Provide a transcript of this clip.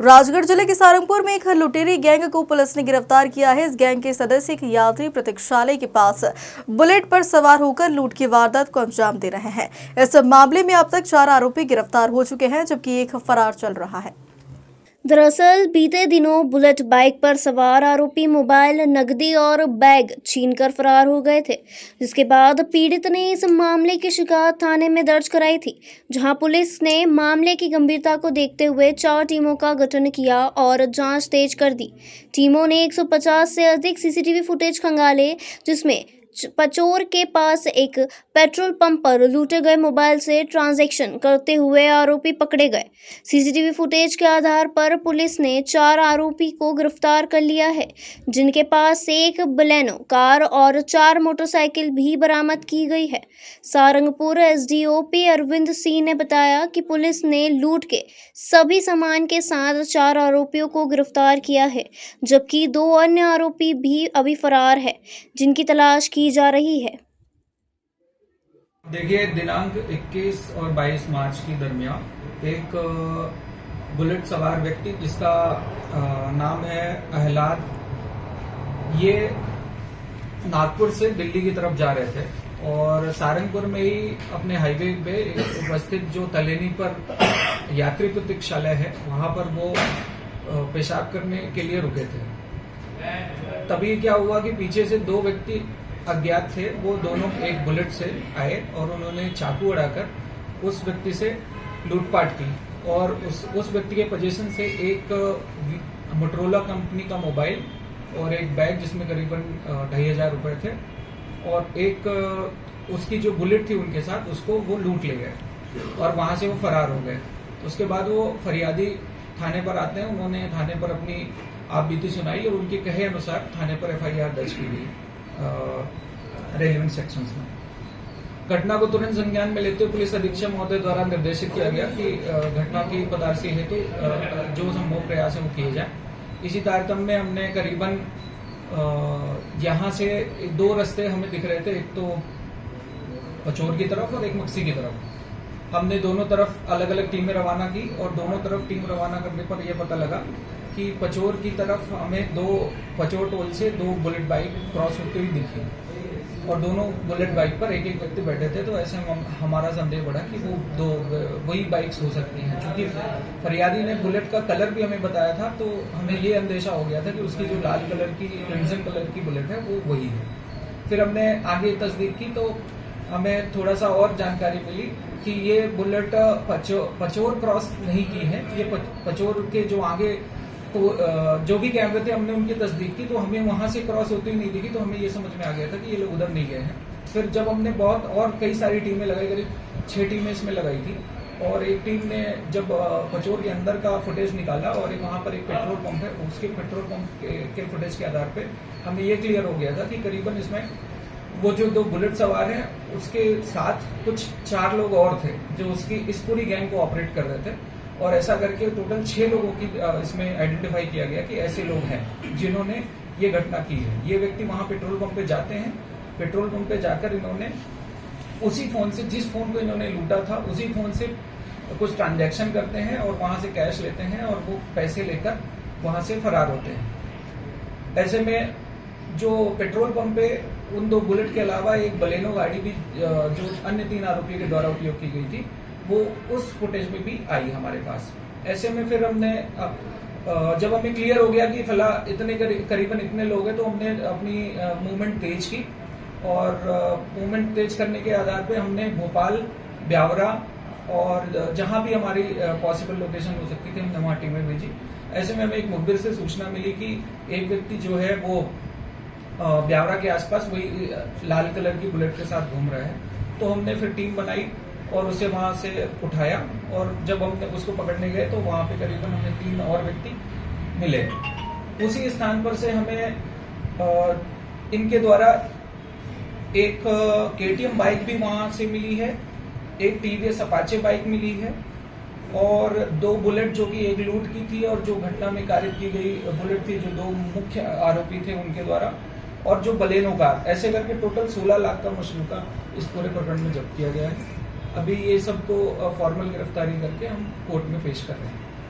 राजगढ़ जिले के सारंगपुर में एक लुटेरी गैंग को पुलिस ने गिरफ्तार किया है। इस गैंग के सदस्य एक यात्री प्रतीक्षालय के पास बुलेट पर सवार होकर लूट की वारदात को अंजाम दे रहे हैं। इस मामले में अब तक 4 आरोपी गिरफ्तार हो चुके हैं, जबकि एक फरार चल रहा है। दरअसल बीते दिनों बुलेट बाइक पर सवार आरोपी मोबाइल, नकदी और बैग छीनकर फरार हो गए थे, जिसके बाद पीड़ित ने इस मामले की शिकायत थाने में दर्ज कराई थी, जहां पुलिस ने मामले की गंभीरता को देखते हुए 4 टीमों का गठन किया और जांच तेज कर दी। टीमों ने 150 से अधिक सीसीटीवी फुटेज खंगाले, जिसमें पचोर के पास एक पेट्रोल पंप पर लूटे गए मोबाइल से ट्रांजैक्शन करते हुए आरोपी पकड़े गए। सीसीटीवी फुटेज के आधार पर पुलिस ने 4 आरोपी को गिरफ्तार कर लिया है, जिनके पास से एक बलेनो कार और 4 मोटरसाइकिल भी बरामद की गई है। सारंगपुर एसडीओपी अरविंद सिंह ने बताया कि पुलिस ने लूट के सभी सामान के साथ 4 आरोपियों को गिरफ्तार किया है, जबकि 2 अन्य आरोपी भी अभी फरार है, जिनकी तलाश की जा रही है। देखिए, दिनांक 21 और 22 मार्च के दरमियान एक बुलेट सवार व्यक्ति जिसका नाम है अहलाद, ये नागपुर से दिल्ली की तरफ जा रहे थे और सारंगपुर में ही अपने हाईवे पे उपस्थित जो तलेनी पर यात्री प्रतीक्षालय है वहां पर वो पेशाब करने के लिए रुके थे। तभी क्या हुआ कि पीछे से 2 व्यक्ति अज्ञात थे, वो दोनों एक बुलेट से आए और उन्होंने चाकू अड़ाकर उस व्यक्ति से लूटपाट की और उस व्यक्ति के पोजीशन से एक मोटरोला कंपनी का मोबाइल और एक बैग जिसमें करीबन 2500 रुपए थे और एक उसकी जो बुलेट थी उनके साथ, उसको वो लूट ले गए और वहां से वो फरार हो गए। उसके बाद वो फरियादी थाने पर आते हैं, उन्होंने थाने पर अपनी आपबीती सुनाई और उनके कहे अनुसार थाने पर एफआईआर दर्ज की गई रेलिवेंट सेक्शंस में। घटना को तुरंत संज्ञान में लेते हुए पुलिस अधीक्षक महोदय द्वारा निर्देशित किया गया कि घटना की पदार्शी हेतु जो संभव प्रयास है वो किए जाए। इसी तारतम्य में हमने करीबन यहाँ से 2 रास्ते हमें दिख रहे थे, एक तो पचोर की तरफ और एक मक्सी की तरफ। हमने दोनों तरफ अलग अलग टीमें रवाना की और दोनों तरफ टीम रवाना करने पर यह पता लगा कि पचोर की तरफ हमें 2 पचोर टोल से 2 बुलेट बाइक क्रॉस होते हुए दिखी और दोनों बुलेट बाइक पर एक व्यक्ति बैठे थे। तो ऐसे हमारा संदेह बढ़ा कि वो 2 वही बाइक्स हो सकती हैं। चूंकि फरियादी ने बुलेट का कलर भी हमें बताया था, तो हमें ये अंदेशा हो गया था कि उसकी जो लाल कलर की क्रिम्सन कलर की बुलेट है वो वही है। फिर हमने आगे तस्दीक की तो हमें थोड़ा सा और जानकारी मिली कि ये बुलेट पचोर क्रॉस नहीं की है। ये पचोर के जो आगे तो जो भी कैमरे थे हमने उनकी तस्दीक की, तो हमें वहां से क्रॉस होती हुई नहीं दिखी, तो हमें ये समझ में आ गया था कि ये लोग उधर नहीं गए हैं। फिर जब हमने बहुत और कई सारी टीमें लगाई, करीब 6 टीमें इसमें लगाई थी और एक टीम ने जब पचोर के अंदर का फुटेज निकाला और वहां पर एक पेट्रोल पंप है, उसके पेट्रोल पंप के फुटेज के आधार पे हमें ये क्लियर हो गया था कि करीबन इसमें वो जो 2 बुलेट सवार हैं उसके साथ कुछ 4 लोग और थे जो उसकी इस पूरी गैंग को ऑपरेट कर रहे थे और ऐसा करके टोटल 6 लोगों की इसमें आइडेंटिफाई किया गया कि ऐसे लोग हैं जिन्होंने ये घटना की है। ये व्यक्ति वहां पेट्रोल पंप पे जाते हैं, पेट्रोल पंप पे जाकर इन्होंने उसी फोन से, जिस फोन को इन्होंने लूटा था उसी फोन से कुछ ट्रांजैक्शन करते हैं और वहां से कैश लेते हैं और वो पैसे लेकर वहां से फरार होते हैं। ऐसे में जो पेट्रोल पंप पे उन 2 बुलेट के अलावा एक बलेनो गाड़ी भी जो अन्य 3 आरोपियों के द्वारा उपयोग की गई थी, वो उस फुटेज में भी आई हमारे पास। ऐसे में फिर हमने जब हमें क्लियर हो गया कि फिलहाल इतने करीबन इतने लोग हैं, तो हमने अपनी मूवमेंट तेज की और मूवमेंट तेज करने के आधार पे हमने भोपाल, ब्यावरा और जहां भी हमारी पॉसिबल लोकेशन हो सकती थी हमने वहां टीमें भेजी। ऐसे में हमें एक मुखबिर से सूचना मिली कि एक व्यक्ति जो है वो ब्यावरा के आसपास वही लाल कलर की बुलेट के साथ घूम रहा है। तो हमने फिर टीम बनाई और उसे वहां से उठाया और जब हम उसको पकड़ने गए तो वहां पे करीबन हमें 3 और व्यक्ति मिले। उसी स्थान पर से हमें इनके द्वारा एक केटीएम बाइक भी वहां से मिली है, एक टीवीएस अपाचे बाइक मिली है और 2 बुलेट जो कि एक लूट की थी और जो घटना में कारित की गई बुलेट थी, जो 2 मुख्य आरोपी थे उनके द्वारा, और जो बलेनो कार, ऐसे करके टोटल 16 लाख का मशरूका इस पूरे प्रकरण में जब्त किया गया है। अभी ये सबको फॉर्मल गिरफ्तारी करके हम कोर्ट में पेश कर रहे हैं।